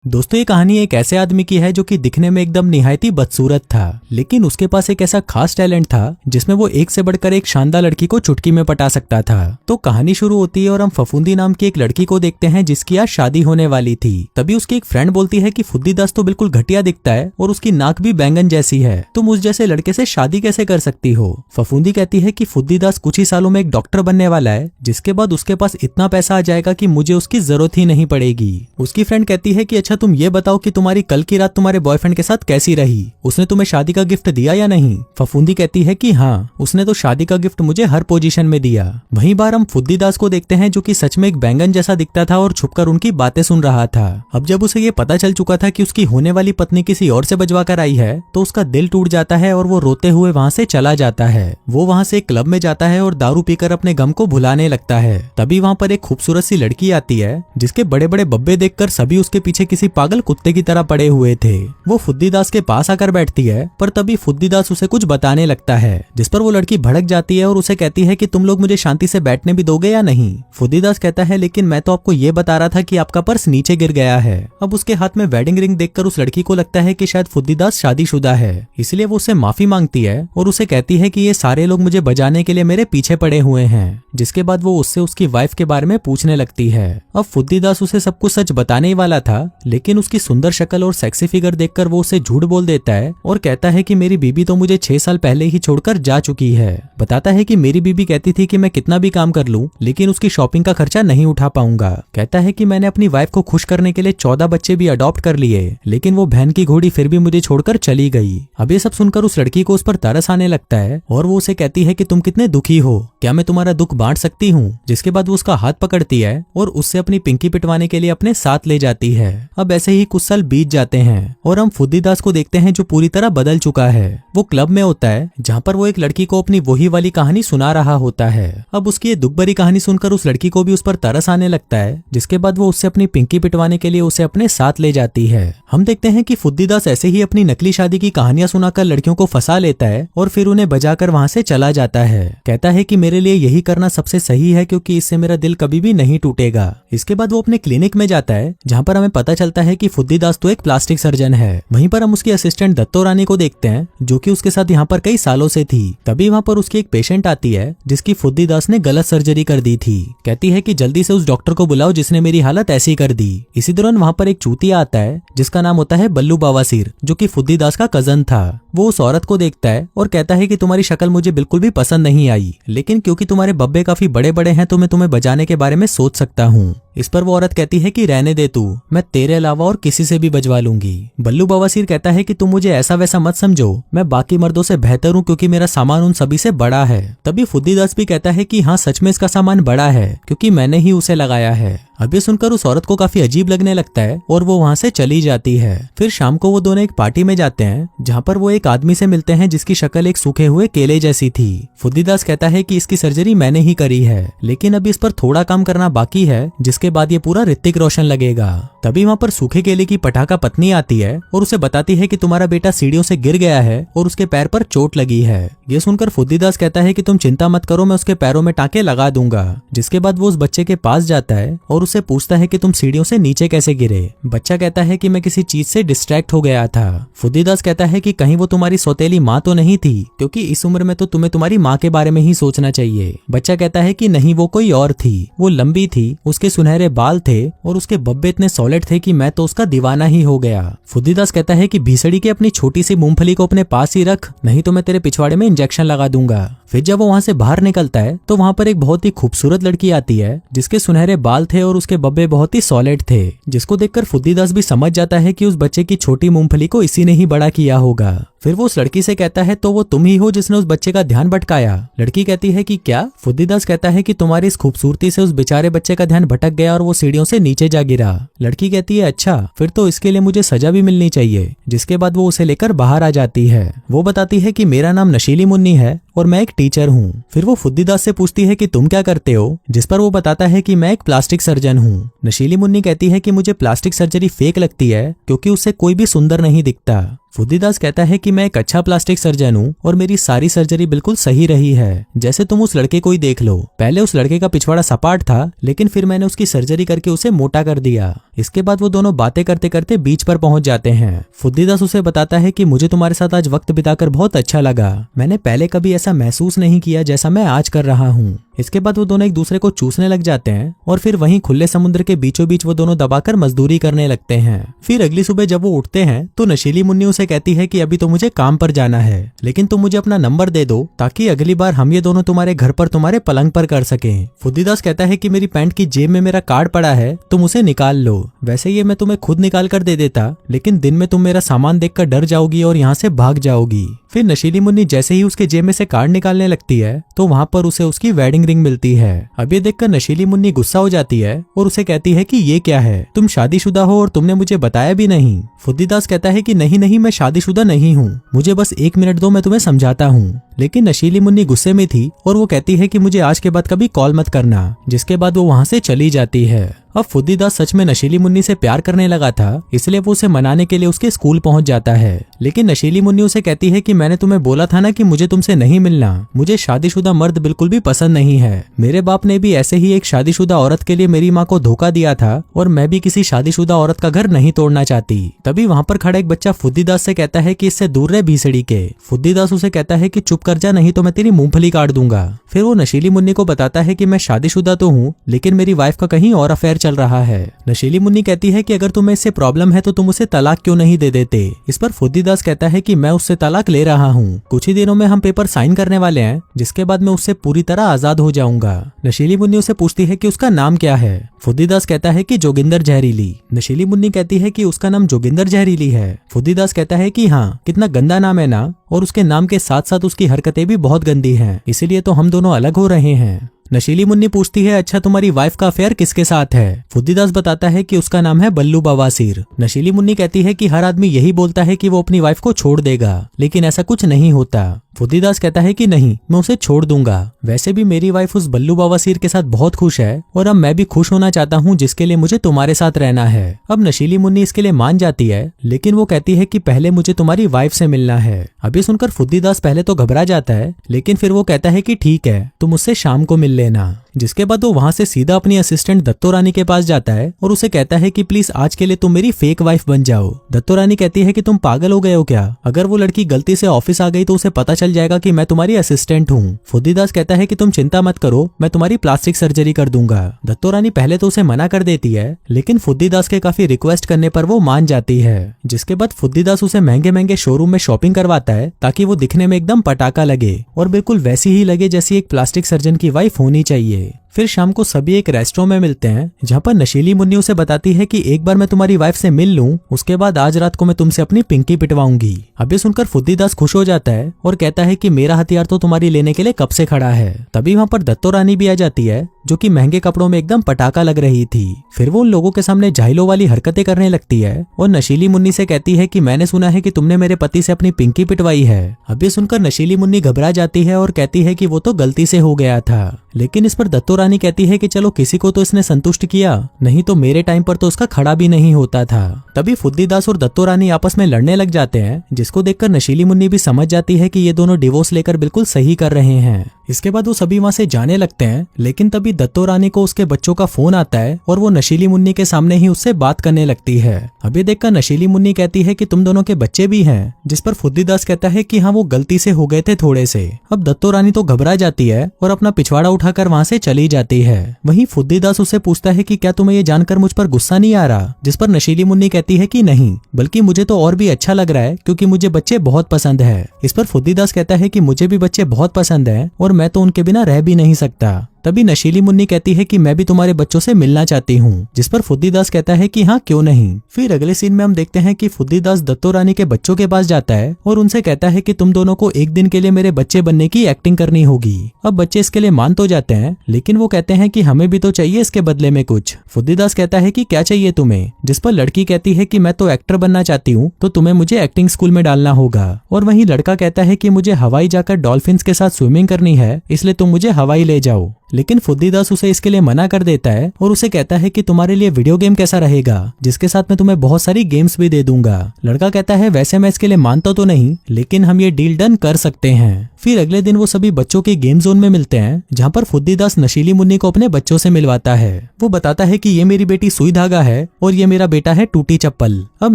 दोस्तों ये कहानी एक ऐसे आदमी की है जो कि दिखने में एकदम निहायती बदसूरत था, लेकिन उसके पास एक ऐसा खास टैलेंट था जिसमें वो एक से बढ़कर एक शानदार लड़की को चुटकी में पटा सकता था। तो कहानी शुरू होती है और हम फफूंदी नाम की एक लड़की को देखते हैं जिसकी आज शादी होने वाली थी। तभी उसकी एक फ्रेंड बोलती है कि फुद्दी दास तो बिल्कुल घटिया दिखता है और उसकी नाक भी बैंगन जैसी है, तुम उस जैसे लड़के से शादी कैसे कर सकती हो। फफूंदी कहती है कि फुद्दी दास कुछ ही सालों में एक डॉक्टर बनने वाला है, जिसके बाद उसके पास इतना पैसा आ जाएगा कि मुझे उसकी जरूरत ही नहीं पड़ेगी। उसकी फ्रेंड कहती है कि अच्छा तुम ये बताओ कि तुम्हारी कल की रात तुम्हारे बॉयफ्रेंड के साथ कैसी रही, उसने तुम्हें शादी का गिफ्ट दिया या नहीं। फफूंदी कहती है कि हाँ, उसने तो शादी का गिफ्ट मुझे हर पोजीशन में दिया। वहीं बार हम फुद्दी दास को देखते हैं जो कि सच में एक बैंगन जैसा दिखता था और छुपकर उनकी बातें सुन रहा था। अब जब उसे ये पता चल चुका था कि उसकी होने वाली पत्नी किसी और से बजवा कर आई है तो उसका दिल टूट जाता है और वो रोते हुए वहाँ से चला जाता है। वो वहाँ से एक क्लब में जाता है और दारू पीकर अपने गम को भुलाने लगता है। तभी वहाँ पर एक खूबसूरत सी लड़की आती है जिसके बड़े बड़े बब्बे देखकर सभी उसके पीछे किसी पागल कुत्ते की तरह पड़े हुए थे। वो फुद्दी दास के पास आकर बैठती है, पर तभी फुद्दी दास उसे कुछ बताने लगता है, जिस पर वो लड़की भड़क जाती है और उसे कहती है कि तुम लोग मुझे शांति से बैठने भी दोगे या नहीं। फुद्दी दास कहता है लेकिन मैं तो आपको ये बता रहा था कि आपका पर्स नीचे गिर गया है। अब उसके हाथ में वेडिंग रिंग देखकर उस लड़की को लगता है कि शायद फुद्दी दास शादीशुदा है, इसलिए वो उससे माफी मांगती है और उसे कहती है कि ये सारे लोग मुझे बजाने के लिए मेरे पीछे पड़े हुए हैं। जिसके बाद वो उससे उसकी वाइफ के बारे में पूछने लगती है। अब फुद्दी दास उसे सब कुछ सच बताने ही वाला था, लेकिन उसकी सुंदर शक्ल और सेक्सी फिगर देखकर वो उसे झूठ बोल देता है और कहता है कि मेरी बीबी तो मुझे 6 साल पहले ही छोड़कर जा चुकी है। बताता है कि मेरी बीबी कहती थी कि मैं कितना भी काम कर लूं लेकिन उसकी शॉपिंग का खर्चा नहीं उठा पाऊंगा। कहता है कि मैंने अपनी वाइफ को खुश करने के लिए 14 बच्चे भी अडॉप्ट कर लिए, लेकिन वो बहन की घोड़ी फिर भी मुझे छोड़कर चली गई। अब ये सब सुनकर उस लड़की को उस पर तरस आने लगता है और वो उसे कहती है कि तुम कितने दुखी हो, क्या मैं तुम्हारा दुख बांट सकती हूँ। जिसके बाद वो उसका हाथ पकड़ती है और उससे अपनी पिंकी पिटवाने के लिए अपने साथ ले जाती है। अब ऐसे ही कुछ साल बीत जाते हैं और हम फुद्दी दास को देखते हैं जो पूरी तरह बदल चुका है। वो क्लब में होता है जहाँ पर वो एक लड़की को अपनी वही वाली कहानी सुना रहा होता है। अब उसकी ये दुख भरी कहानी सुनकर उस लड़की को भी उस पर तरस आने लगता है, जिसके बाद वो उससे अपनी पिंकी पिटवाने के लिए उसे अपने साथ ले जाती है। हम देखते हैं कि फुद्दी दास ऐसे ही अपनी नकली शादी की कहानियां सुनाकर लड़कियों को फंसा लेता है और फिर उन्हें बजाकर वहाँ से चला जाता है। कहता है कि मेरे लिए यही करना सबसे सही है क्योंकि इससे मेरा दिल कभी भी नहीं टूटेगा। इसके बाद वो अपने क्लिनिक में जाता है जहाँ पर हमें पता चलता है कि फुद्दी दास तो एक प्लास्टिक सर्जन है। वहीं पर हम उसकी असिस्टेंट दत्तो रानी को देखते हैं जो कि उसके साथ यहाँ पर कई सालों से थी। तभी वहाँ पर उसकी एक पेशेंट आती है जिसकी फुद्दी दास ने गलत सर्जरी कर दी थी। कहती है कि जल्दी से उस डॉक्टर को बुलाओ जिसने मेरी हालत ऐसी कर दी। इसी दौरान वहाँ पर एक चूतिया आता है जिसका नाम होता है बल्लू बवासीर, जो कि फुद्दी दास का कजन था। वो उस औरत को देखता है और कहता है कि तुम्हारी शक्ल मुझे बिल्कुल भी पसंद नहीं आई, लेकिन क्योंकि तुम्हारे बब्बे काफी बड़े बड़े हैं तो मैं तुम्हें बजाने के बारे में सोच सकता हूँ। इस पर वो औरत कहती है कि रहने दे तू, मैं तेरे अलावा और किसी से भी बजवा लूंगी। बल्लू बवासीर कहता है कि तुम मुझे ऐसा वैसा मत समझो, मैं बाकी मर्दों से बेहतर हूँ क्योंकि मेरा सामान उन सभी से बड़ा है। तभी फुद्दी दास भी कहता है कि हाँ सच में इसका सामान बड़ा है क्योंकि मैंने ही उसे लगाया है। अब ये सुनकर उस औरत को काफी अजीब लगने लगता है और वो वहाँ से चली जाती है। फिर शाम को वो दोनों एक पार्टी में जाते हैं जहाँ पर वो एक आदमी से मिलते हैं जिसकी शक्ल एक सूखे हुए केले जैसी थी। फुद्दी दास कहता है कि इसकी सर्जरी मैंने ही करी है, लेकिन अभी इस पर थोड़ा काम करना बाकी है जिसके बाद ये पूरा ऋतिक रोशन लगेगा। तभी वहाँ पर सूखे केले की पटाखा पत्नी आती है और उसे बताती है कि तुम्हारा बेटा सीढ़ियों से गिर गया है और उसके पैर पर चोट लगी है। ये सुनकर फुद्दी दास कहता है कि तुम चिंता मत करो, मैं उसके पैरों में टाँके लगा दूंगा। जिसके बाद वो उस बच्चे के पास जाता है और उससे पूछता है कि तुम सीढ़ियों से नीचे कैसे गिरे। बच्चा कहता है कि मैं किसी चीज से डिस्ट्रैक्ट हो गया था। फुद्दी दास कहता है कि कहीं वो तुम्हारी सौतेली माँ तो नहीं थी, क्योंकि इस उम्र में तो तुम्हें तुम्हारी माँ के बारे में ही सोचना चाहिए। बच्चा कहता है कि नहीं, वो कोई और थी, वो लंबी थी, उसके सुनहरे बाल थे और उसके बब्बे इतने सॉलिड थे कि मैं तो उसका दीवाना ही हो गया। फुद्दी दास कहता है कि भीसड़ी की अपनी छोटी सी मूंगफली को अपने पास ही रख, नहीं तो मैं तेरे पिछवाड़े में इंजेक्शन लगा दूंगा। फिर जब वो वहाँ से बाहर निकलता है तो वहाँ पर एक बहुत ही खूबसूरत लड़की आती है जिसके सुनहरे बाल थे और उसके बब्बे बहुत ही सॉलिड थे, जिसको देखकर फुद्दी दास भी समझ जाता है कि उस बच्चे की छोटी मूंगफली को इसी ने ही बड़ा किया होगा। फिर वो उस लड़की से कहता है तो वो तुम ही हो जिसने उस बच्चे का ध्यान भटकाया। लड़की कहती है कि क्या? फुद्दी दास कहता है कि तुम्हारी इस खूबसूरती से उस बेचारे बच्चे का ध्यान भटक गया और वो सीढ़ियों से नीचे जा गिरा। लड़की कहती है अच्छा, फिर तो इसके लिए मुझे सजा भी मिलनी चाहिए। जिसके बाद वो उसे लेकर बाहर आ जाती है। वो बताती है कि मेरा नाम नशीली मुन्नी है और मैं एक टीचर हूँ। फिर वो फुद्दी दास से पूछती है कि तुम क्या करते हो, जिस पर वो बताता है कि मैं एक प्लास्टिक सर्जन हूँ। नशीली मुन्नी कहती है कि मुझे प्लास्टिक सर्जरी फेक लगती है क्योंकि उससे कोई भी सुंदर नहीं दिखता। फुद्दी दास कहता है कि मैं एक अच्छा प्लास्टिक सर्जन हूँ और मेरी सारी सर्जरी बिल्कुल सही रही है। जैसे तुम उस लड़के को ही देख लो, पहले उस लड़के का पिछवाड़ा सपाट था लेकिन फिर मैंने उसकी सर्जरी करके उसे मोटा कर दिया। इसके बाद वो दोनों बातें करते करते बीच पर पहुंच जाते हैं। फुद्दीदास उसे बताता है कि मुझे तुम्हारे साथ आज वक्त बिताकर बहुत अच्छा लगा, मैंने पहले कभी ऐसा महसूस नहीं किया जैसा मैं आज कर रहा हूँ। इसके बाद वो दोनों एक दूसरे को चूसने लग जाते हैं और फिर वहीं खुले समुद्र के बीचों बीच वो दोनों दबाकर मजदूरी करने लगते हैं। फिर अगली सुबह जब वो उठते हैं तो नशीली मुन्नी उसे कहती है कि अभी तो मुझे काम पर जाना है, लेकिन तुम मुझे अपना नंबर दे दो ताकि अगली बार हम ये दोनों तुम्हारे घर पर तुम्हारे पलंग पर कर सकें। फुद्दीदास कहता है कि मेरी पैंट की जेब में मेरा कार्ड पड़ा है, तुम उसे निकाल लो। वैसे ये मैं तुम्हें खुद निकाल कर दे देता, लेकिन दिन में तुम मेरा सामान देखकर डर जाओगी और यहाँ से भाग जाओगी। फिर नशीली मुन्नी जैसे ही उसके जेब में से कार्ड निकालने लगती है तो वहाँ पर उसे उसकी वेडिंग रिंग मिलती है। अब ये देखकर नशीली मुन्नी गुस्सा हो जाती है और उसे कहती है कि ये क्या है, तुम शादीशुदा हो और तुमने मुझे बताया भी नहीं। फुद्दीदास कहता है कि नहीं नहीं, मैं शादीशुदा नहीं हूँ, मुझे बस 1 मिनट दो, मैं तुम्हें समझाता हूँ। लेकिन नशीली मुन्नी गुस्से में थी और वो कहती है कि मुझे आज के बाद कभी कॉल मत करना, जिसके बाद वो वहाँ से चली जाती है। अब फुद्दीदास सच में नशीली मुन्नी से प्यार करने लगा था, इसलिए वो उसे मनाने के लिए उसके स्कूल पहुंच जाता है। लेकिन नशीली मुन्नी उसे कहती है कि मैंने तुम्हें बोला था ना कि मुझे तुमसे नहीं मिलना, मुझे शादीशुदा मर्द बिल्कुल भी पसंद नहीं है। मेरे बाप ने भी ऐसे ही एक शादीशुदा औरत के लिए मेरी माँ को धोखा दिया था और मैं भी किसी शादीशुदा औरत का घर नहीं तोड़ना चाहती। तभी वहाँ पर खड़ा एक बच्चा फुद्दीदास से कहता है कि इससे दूर रहे भीसड़ी के। फुद्दीदास उसे कहता है कि चुप कर जा, नहीं तो मैं तेरी मूंगफली काट दूंगा। फिर वो नशीली मुन्नी को बताता है कि मैं शादीशुदा तो हूँ, लेकिन मेरी वाइफ का कहीं और अफेयर चल रहा है। नशीली मुन्नी कहती है कि अगर तुम्हें इससे प्रॉब्लम है तो तुम उसे तलाक क्यों नहीं दे देते। इस पर फुद्दीदास कहता है कि मैं उससे तलाक ले रहा हूँ, कुछ ही दिनों में हम पेपर साइन करने वाले हैं, जिसके बाद मैं उससे पूरी तरह आजाद हो जाऊंगा। नशीली मुन्नी उसे पूछती है कि उसका नाम क्या है। फुद्दीदास कहता है कि जोगिंदर जहरीली। नशीली मुन्नी कहती है कि उसका नाम जोगिंदर जहरीली है। फुद्दीदास कहता है कि हाँ, कितना गंदा नाम है ना, और उसके नाम के साथ साथ उसकी हरकतें भी बहुत गंदी हैं, इसीलिए तो हम दोनों अलग हो रहे हैं। नशीली मुन्नी पूछती है अच्छा तुम्हारी वाइफ का अफेयर किसके साथ है। फुद्दीदास बताता है कि उसका नाम है बल्लू बवासीर। नशीली मुन्नी कहती है कि हर आदमी यही बोलता है कि वो अपनी वाइफ को छोड़ देगा, लेकिन ऐसा कुछ नहीं होता। फुद्दीदास कहता है कि नहीं, मैं उसे छोड़ दूंगा, वैसे भी मेरी वाइफ उस बल्लू बवासीर के साथ बहुत खुश है और अब मैं भी खुश होना चाहता हूँ, जिसके लिए मुझे तुम्हारे साथ रहना है। अब नशीली मुन्नी इसके लिए मान जाती है, लेकिन वो कहती है कि पहले मुझे तुम्हारी वाइफ से मिलना है। अभी सुनकर फुद्दीदास पहले तो घबरा जाता है, लेकिन फिर वो कहता है कि ठीक है, तुम उससे शाम को मिल लेना। जिसके बाद वो वहाँ से सीधा अपनी असिस्टेंट दत्तो रानी के पास जाता है और उसे कहता है कि प्लीज आज के लिए तुम मेरी फेक वाइफ बन जाओ। दत्तो रानी कहती है कि तुम पागल हो गए हो क्या, अगर वो लड़की गलती से ऑफिस आ गई तो उसे पता चल जाएगा कि मैं तुम्हारी असिस्टेंट हूँ। फुद्दीदास कहता है कि तुम चिंता मत करो, मैं तुम्हारी प्लास्टिक सर्जरी कर दूंगा। दत्तो रानी पहले तो उसे मना कर देती है, लेकिन फुद्दीदास के काफी रिक्वेस्ट करने पर वो मान जाती है। जिसके बाद फुद्दीदास उसे महंगे महंगे शोरूम में शॉपिंग करवाता है ताकि वो दिखने में एकदम पटाखा लगे और बिल्कुल वैसी ही लगे जैसी एक प्लास्टिक सर्जन की वाइफ होनी चाहिए। फिर शाम को सभी एक रेस्टोरेंट में मिलते हैं, जहाँ पर नशीली मुन्नी उसे बताती है कि एक बार मैं तुम्हारी वाइफ से मिल लूं, उसके बाद आज रात को मैं तुमसे अपनी पिंकी पिटवाऊंगी। अब ये सुनकर फुद्दीदास खुश हो जाता है और कहता है कि मेरा हथियार तो तुम्हारी लेने के लिए कब से खड़ा है। तभी वहाँ पर दत्तो रानी भी आ जाती है, जो कि महंगे कपड़ों में एकदम पटाखा लग रही थी। फिर वो उन लोगों के सामने जाहिलों वाली हरकतें करने लगती है और नशीली मुन्नी से कहती है कि मैंने सुना है कि तुमने मेरे पति से अपनी पिंकी पिटवाई है। अब ये सुनकर नशीली मुन्नी घबरा जाती है और कहती है कि वो तो गलती से हो गया था, लेकिन इस पर दत्तो रानी कहती है कि चलो किसी को तो इसने संतुष्ट किया, नहीं तो मेरे टाइम पर तो उसका खड़ा भी नहीं होता था। तभी फुद्दीदास और दत्तो रानी आपस में लड़ने लग जाते हैं, जिसको देखकर नशीली मुन्नी भी समझ जाती है कि ये दोनों डिवोर्स लेकर बिल्कुल सही कर रहे हैं। इसके बाद वो सभी वहाँ से जाने लगते हैं, लेकिन तभी दत्तो रानी को उसके बच्चों का फोन आता है और वो नशीली मुन्नी के सामने ही उससे बात करने लगती है। अभी देखकर नशीली मुन्नी कहती है कि तुम दोनों के बच्चे भी हैं, जिस पर फुद्दीदास कहता है कि हाँ वो गलती से हो गए थे थोड़े से। अब दत्तो रानी तो घबरा जाती है और अपना पिछवाड़ा उठाकर वहाँ से चली जाती है। वहीं फुद्दीदास उससे पूछता है कि क्या तुम्हें ये जानकर मुझ पर गुस्सा नहीं आ रहा, जिस पर नशीली मुन्नी कहती है कि नहीं, बल्कि मुझे तो और भी अच्छा लग रहा है क्योंकि मुझे बच्चे बहुत पसंद है। इस पर फुद्दीदास कहता है कि मुझे भी बच्चे बहुत पसंद है और मैं तो उनके बिना रह भी नहीं सकता। तभी नशीली मुन्नी कहती है कि मैं भी तुम्हारे बच्चों से मिलना चाहती हूँ, जिस पर फुद्दीदास कहता है कि हाँ क्यों नहीं। फिर अगले सीन में हम देखते हैं कि फुद्दीदास दत्तो रानी के बच्चों के पास जाता है और उनसे कहता है कि तुम दोनों को एक दिन के लिए मेरे बच्चे बनने की एक्टिंग करनी होगी। अब बच्चे इसके लिए मान तो जाते हैं, लेकिन वो कहते हैं कि हमें भी तो चाहिए इसके बदले में कुछ। फुद्दीदास कहता है कि क्या चाहिए तुम्हें, जिस पर लड़की कहती है कि मैं तो एक्टर बनना चाहती हूँ, तो तुम्हें मुझे एक्टिंग स्कूल में डालना होगा। और वहीं लड़का कहता है कि मुझे हवाई जाकर डॉल्फिन्स के साथ स्विमिंग करनी है, इसलिए तुम मुझे हवाई ले जाओ। लेकिन फुद्दीदास उसे इसके लिए मना कर देता है और उसे कहता है कि तुम्हारे लिए वीडियो गेम कैसा रहेगा जिसके साथ मैं तुम्हें बहुत सारी गेम्स भी दे दूंगा। लड़का कहता है वैसे मैं इसके लिए मानता तो नहीं, लेकिन हम ये डील डन कर सकते हैं। फिर अगले दिन वो सभी बच्चों के गेम जोन में मिलते हैं, जहाँ पर फुद्दीदास नशीली मुन्नी को अपने बच्चों से मिलवाता है। वो बताता है कि ये मेरी बेटी सुई धागा है और ये मेरा बेटा है टूटी चप्पल। अब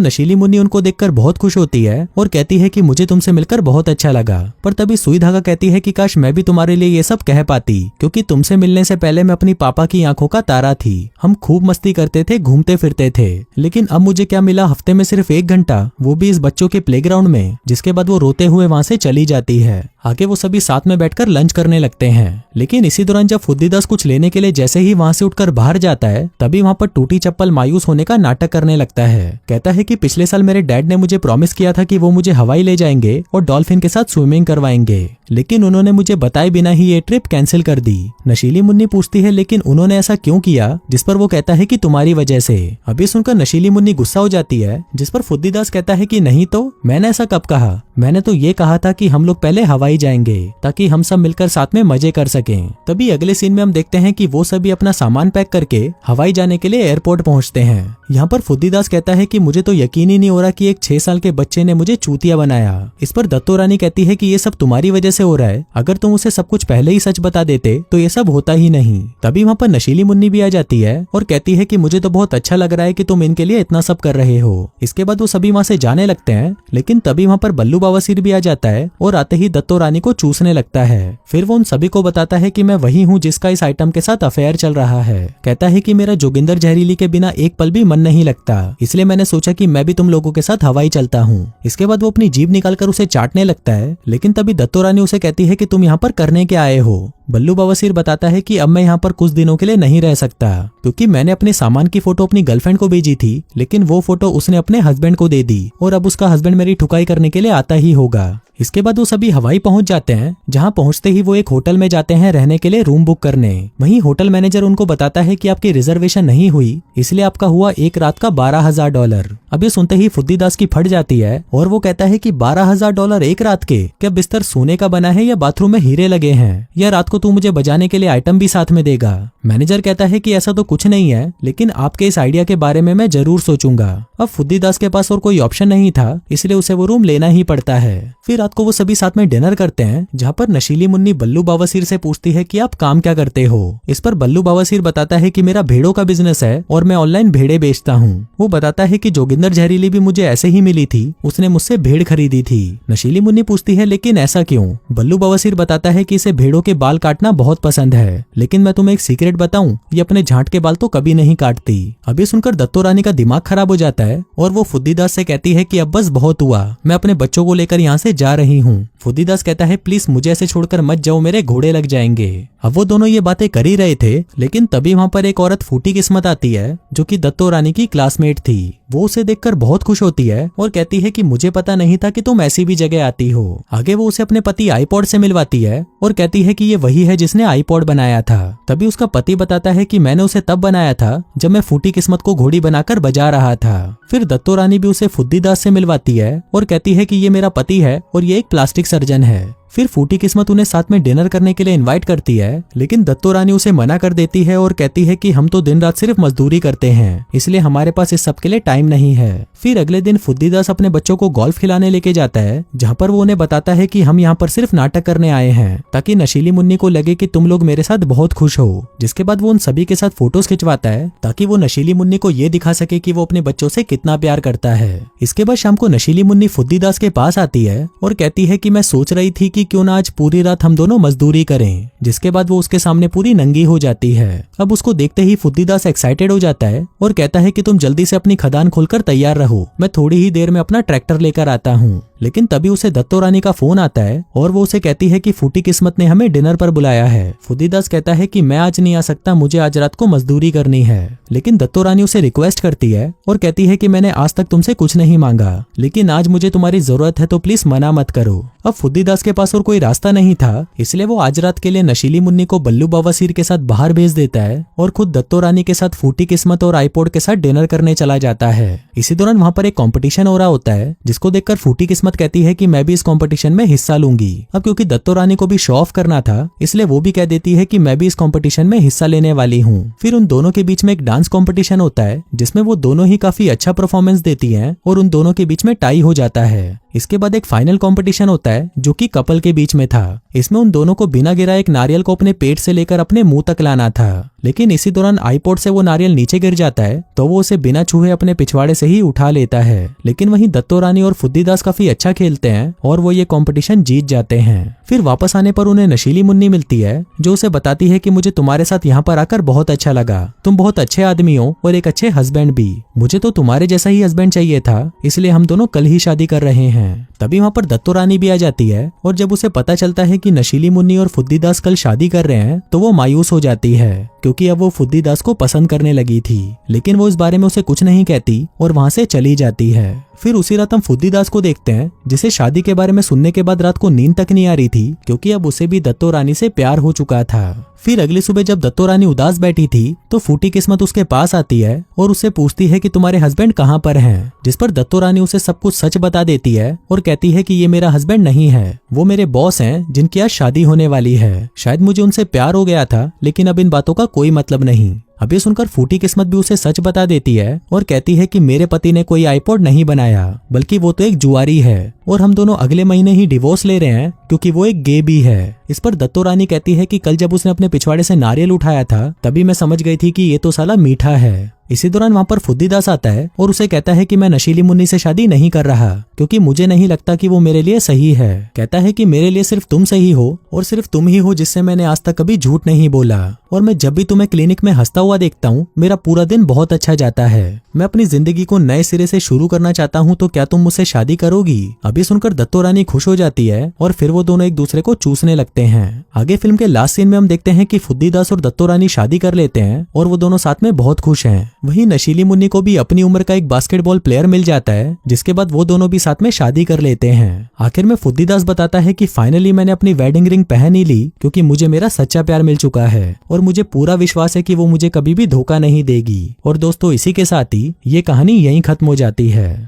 नशीली मुन्नी उनको देखकर बहुत खुश होती है और कहती है कि मुझे तुमसे मिलकर बहुत अच्छा लगा। पर तभी सुई धागा कहती है कि काश मैं भी तुम्हारे लिए ये सब कह पाती, क्योंकि तुमसे मिलने से पहले मैं अपनी पापा की आंखों का तारा थी। हम खूब मस्ती करते थे, घूमते फिरते थे, लेकिन अब मुझे क्या मिला, हफ्ते में सिर्फ 1 घंटा, वो भी इस बच्चों के प्लेग्राउंड में। जिसके बाद वो रोते हुए वहाँ से चली जाती है। आगे वो सभी साथ में बैठकर लंच करने लगते हैं। लेकिन इसी दौरान जब फुद्दीदास कुछ लेने के लिए जैसे ही वहाँ से उठकर बाहर जाता है, तभी वहाँ पर टूटी चप्पल मायूस होने का नाटक करने लगता है। कहता है कि पिछले साल मेरे डैड ने मुझे प्रॉमिस किया था कि वो मुझे हवाई ले जाएंगे और डॉल्फिन के साथ स्विमिंग करवाएंगे, लेकिन उन्होंने मुझे बताए बिना ही ये ट्रिप कैंसिल कर दी। नशीली मुन्नी पूछती है लेकिन उन्होंने ऐसा क्यों किया, जिस पर वो कहता है कि तुम्हारी वजह से। अभी सुनकर नशीली मुन्नी गुस्सा हो जाती है, जिस पर फुद्दीदास कहता है कि नहीं तो, मैंने ऐसा कब कहा, मैंने तो ये कहा था कि हम लोग पहले हवाई जाएंगे ताकि हम सब मिलकर साथ में मजे कर सकें। तभी अगले सीन में हम देखते हैं कि वो सभी अपना सामान पैक करके हवाई जाने के लिए एयरपोर्ट पहुंचते हैं। यहाँ पर फुद्दीदास कहता है कि मुझे तो यकीन ही नहीं हो रहा कि एक 6 साल के बच्चे ने मुझे चूतिया बनाया। इस पर दत्तो रानी कहती है कि ये सब तुम्हारी वजह से हो रहा है, अगर तुम उसे सब कुछ पहले ही सच बता देते तो ये सब होता ही नहीं। तभी वहाँ पर नशीली मुन्नी भी आ जाती है और कहती है कि मुझे तो बहुत अच्छा लग रहा है कि तुम इनके लिए इतना सब कर रहे हो। इसके बाद वो सभी वहाँ से जाने लगते हैं, लेकिन तभी वहाँ पर बल्लू बवासीर भी आ जाता है और आते ही दत्तो रानी को चूसने लगता है। फिर वो उन सभी को बताता है कि मैं वही हूँ जिसका इस आइटम के साथ अफेयर चल रहा है। कहता है कि मेरा जोगिंदर जहरीली के बिना एक पल भी मन नहीं लगता, इसलिए मैंने सोचा कि मैं भी तुम लोगों के साथ हवाई चलता हूँ। इसके बाद वो अपनी जीभ निकालकर उसे चाटने लगता है, लेकिन तभी दत्तो रानी उसे कहती है कि तुम यहाँ पर करने क्या आए हो। बल्लू बवासीर बताता है कि अब मैं यहाँ पर कुछ दिनों के लिए नहीं रह सकता, क्योंकि मैंने अपने सामान की फोटो अपनी गर्लफ्रेंड को भेजी थी, लेकिन वो फोटो उसने अपने हस्बैंड को दे दी और अब उसका हस्बैंड मेरी ठुकाई करने के लिए आता ही होगा। इसके बाद वो सभी हवाई पहुंच जाते हैं, जहां पहुंचते ही वो एक होटल में जाते हैं रहने के लिए रूम बुक करने। वहीं होटल मैनेजर उनको बताता है कि आपकी रिजर्वेशन नहीं हुई, इसलिए आपका हुआ एक रात का $12,000। अब ये सुनते ही फुद्दीदास की फट जाती है और वो कहता है कि $12,000 एक रात के? क्या बिस्तर सोने का बना है या बाथरूम में हीरे लगे हैं, या रात को तू मुझे बजाने के लिए आइटम भी साथ में देगा? मैनेजर कहता है कि ऐसा तो कुछ नहीं है, लेकिन आपके इस आइडिया के बारे में मैं जरूर सोचूंगा। अब फुद्दीदास के पास और कोई ऑप्शन नहीं था, इसलिए उसे वो रूम लेना ही पड़ता है। फिर रात को वो सभी साथ में डिनर करते हैं, जहाँ पर नशीली मुन्नी बल्लू बवासीर से पूछती है कि आप काम क्या करते हो। इस पर बल्लू बवासीर बताता है कि मेरा भेड़ों का बिजनेस है और मैं ऑनलाइन भेड़े बेचता हूँ। वो बताता है कि जोगिंदर जहरीली भी मुझे ऐसे ही मिली थी, उसने मुझसे भेड़ खरीदी थी। नशीली मुन्नी पूछती है लेकिन ऐसा क्यों? बल्लू बवासीर बताता है कि इसे भेड़ों के बाल काटना बहुत पसंद है, लेकिन मैं तुम्हें एक सीक्रेट बताऊं, ये अपने झांट के बाल तो कभी नहीं काटती। अभी सुनकर दत्तो रानी का दिमाग खराब हो जाता है और वो फुद्दीदास से कहती है कि अब बस बहुत हुआ, मैं अपने बच्चों को लेकर यहाँ से जा रही हूँ। फुद्दीदास कहता है प्लीज मुझे ऐसे छोड़कर मत जाओ, मेरे घोड़े लग जाएंगे। अब वो दोनों ये बातें कर ही रहे थे, लेकिन तभी वहाँ पर एक औरत फूटी किस्मत आती है, जो कि दत्तो रानी की क्लासमेट थी। वो उसे देखकर बहुत खुश होती है और कहती है कि मुझे पता नहीं था कि तुम ऐसी भी जगह आती हो। आगे वो उसे अपने पति आईपॉड से मिलवाती है और कहती है कि ये वही है जिसने आईपॉड बनाया था। तभी उसका पति बताता है कि मैंने उसे तब बनाया था जब मैं फूटी किस्मत को घोड़ी बनाकर बजा रहा था। फिर दत्तो रानी भी उसे फुद्दीदास से मिलवाती है और कहती है कि ये मेरा पति है और ये एक प्लास्टिक सर्जन है। फिर फूटी किस्मत उन्हें साथ में डिनर करने के लिए इनवाइट करती है, लेकिन दत्तो रानी उसे मना कर देती है और कहती है कि हम तो दिन रात सिर्फ मजदूरी करते हैं, इसलिए हमारे पास इस सब के लिए टाइम नहीं है। फिर अगले दिन फुद्दीदास अपने बच्चों को गोल्फ खिलाने लेके जाता है, जहाँ पर वो उन्हें बताता है कि हम यहाँ पर सिर्फ नाटक करने आए हैं, ताकि नशीली मुन्नी को लगे कि तुम लोग मेरे साथ बहुत खुश हो। जिसके बाद वो उन सभी के साथ फोटोज खिंचवाता है, ताकि वो नशीली मुन्नी को ये दिखा सके कि वो अपने बच्चों से कितना प्यार करता है। इसके बाद शाम को नशीली मुन्नी फुद्दीदास के पास आती है और कहती है कि मैं सोच रही थी कि क्यों ना आज पूरी रात हम दोनों मजदूरी करें। जिसके बाद वो उसके सामने पूरी नंगी हो जाती है। अब उसको देखते ही फुद्दीदास एक्साइटेड हो जाता है और कहता है कि तुम जल्दी से अपनी खदान खोलकर तैयार रहो, मैं थोड़ी ही देर में अपना ट्रैक्टर लेकर आता हूँ। लेकिन तभी उसे दत्तो रानी का फोन आता है और वो उसे कहती है कि फूटी किस्मत ने हमें डिनर पर बुलाया है। फुद्दीदास कहता है कि मैं आज नहीं आ सकता, मुझे आज रात को मजदूरी करनी है। लेकिन दत्तो रानी उसे रिक्वेस्ट करती है और कहती है कि मैंने आज तक तुमसे कुछ नहीं मांगा, लेकिन आज मुझे तुम्हारी जरूरत है तो प्लीज मना मत करो। अब फुद्दीदास के पास और कोई रास्ता नहीं था, इसलिए वो आज रात के लिए नशीली मुन्नी को बल्लू बवासीर के साथ बाहर भेज देता है और खुद दत्तो रानी के साथ फूटी किस्मत और आईपॉड के साथ डिनर करने चला जाता है। इसी दौरान वहाँ पर एक कंपटीशन हो रहा होता है, जिसको देखकर फूटी किस्मत किस्मत कहती है कि मैं भी इस कंपटीशन में हिस्सा लूंगी। अब क्योंकि दत्तो रानी को भी शो ऑफ करना था, इसलिए वो भी कह देती है कि मैं भी इस कंपटीशन में हिस्सा लेने वाली हूँ। फिर उन दोनों के बीच में एक डांस कंपटीशन होता है जिसमें वो दोनों ही काफी अच्छा परफॉर्मेंस देती हैं और उन दोनों के बीच में टाई हो जाता है। इसके बाद एक फाइनल कंपटीशन होता है जो कि कपल के बीच में था। इसमें उन दोनों को बिना गिराए एक नारियल को अपने पेट से लेकर अपने मुंह तक लाना था, लेकिन इसी दौरान आईपॉड से वो नारियल नीचे गिर जाता है तो वो उसे बिना छुए अपने पिछवाड़े से ही उठा लेता है। लेकिन वहीं दत्तो रानी और फुद्दीदास काफी अच्छा खेलते हैं और वो ये कंपटीशन जीत जाते हैं। फिर वापस आने पर उन्हें नशीली मुन्नी मिलती है जो उसे बताती है कि मुझे तुम्हारे साथ यहाँ पर आकर बहुत अच्छा लगा, तुम बहुत अच्छे आदमी हो और एक अच्छे हस्बैंड भी। मुझे तो तुम्हारे जैसा ही हस्बैंड चाहिए था, इसलिए हम दोनों कल ही शादी कर रहे हैं। तभी वहाँ पर दत्तो रानी भी आ जाती है और जब उसे पता चलता है कि नशीली मुन्नी और फुद्दीदास कल शादी कर रहे हैं तो वो मायूस हो जाती है क्योंकि अब वो फुद्दीदास को पसंद करने लगी थी। लेकिन वो इस बारे में उसे कुछ नहीं कहती और वहाँ से चली जाती है। फिर उसी रात हम फुद्दीदास को देखते हैं जिसे शादी के बारे में सुनने के बाद रात को नींद तक नहीं आ रही थी क्योंकि अब उसे भी दत्तो रानी से प्यार हो चुका था। फिर अगली सुबह जब दत्तो रानी उदास बैठी थी तो फूटी किस्मत उसके पास आती है और उससे पूछती है कि तुम्हारे हस्बैंड कहाँ पर हैं, जिस पर दत्तो रानी उसे सब कुछ सच बता देती है और कहती है कि ये मेरा हस्बैंड नहीं है, वो मेरे बॉस हैं जिनकी आज शादी होने वाली है। शायद मुझे उनसे प्यार हो गया था लेकिन अब इन बातों का कोई मतलब नहीं। अब ये सुनकर फूटी किस्मत भी उसे सच बता देती है और कहती है कि मेरे पति ने कोई आईपॉड नहीं बनाया बल्कि वो तो एक जुआरी है और हम दोनों अगले महीने ही डिवोर्स ले रहे हैं क्योंकि वो एक गे भी है। इस पर दत्तो रानी कहती है कि कल जब उसने अपने पिछवाड़े से नारियल उठाया था तभी मैं समझ गई थी कि ये तो साला मीठा है। इसी दौरान वहाँ पर फुद्दीदास आता है और उसे कहता है कि मैं नशीली मुन्नी से शादी नहीं कर रहा क्योंकि मुझे नहीं लगता कि वो मेरे लिए सही है। कहता है कि मेरे लिए सिर्फ तुम सही हो और सिर्फ तुम ही हो जिससे मैंने आज तक कभी झूठ नहीं बोला, और मैं जब भी तुम्हें क्लिनिक में हंसता हुआ देखता हूँ मेरा पूरा दिन बहुत अच्छा जाता है। मैं अपनी जिंदगी को नए सिरे से शुरू करना चाहता हूँ, तो क्या तुम मुझसे शादी करोगी? अभी सुनकर दत्तो रानी खुश हो जाती है और फिर वो दोनों एक दूसरे को चूसने लगते हैं। आगे फिल्म के लास्ट सीन में हम देखते हैं कि फुद्दीदास और दत्तो रानी शादी कर लेते हैं और वो दोनों साथ में बहुत खुश हैं। वहीं नशीली मुन्नी को भी अपनी उम्र का एक बास्केटबॉल प्लेयर मिल जाता है, जिसके बाद वो दोनों भी साथ में शादी कर लेते हैं। आखिर में फुद्दीदास बताता है कि फाइनली मैंने अपनी वेडिंग रिंग पहन ही ली क्योंकि मुझे मेरा सच्चा प्यार मिल चुका है और मुझे पूरा विश्वास है कि वो मुझे कभी भी धोखा नहीं देगी। और दोस्तों, इसी के साथ ही ये कहानी यहीं खत्म हो जाती है।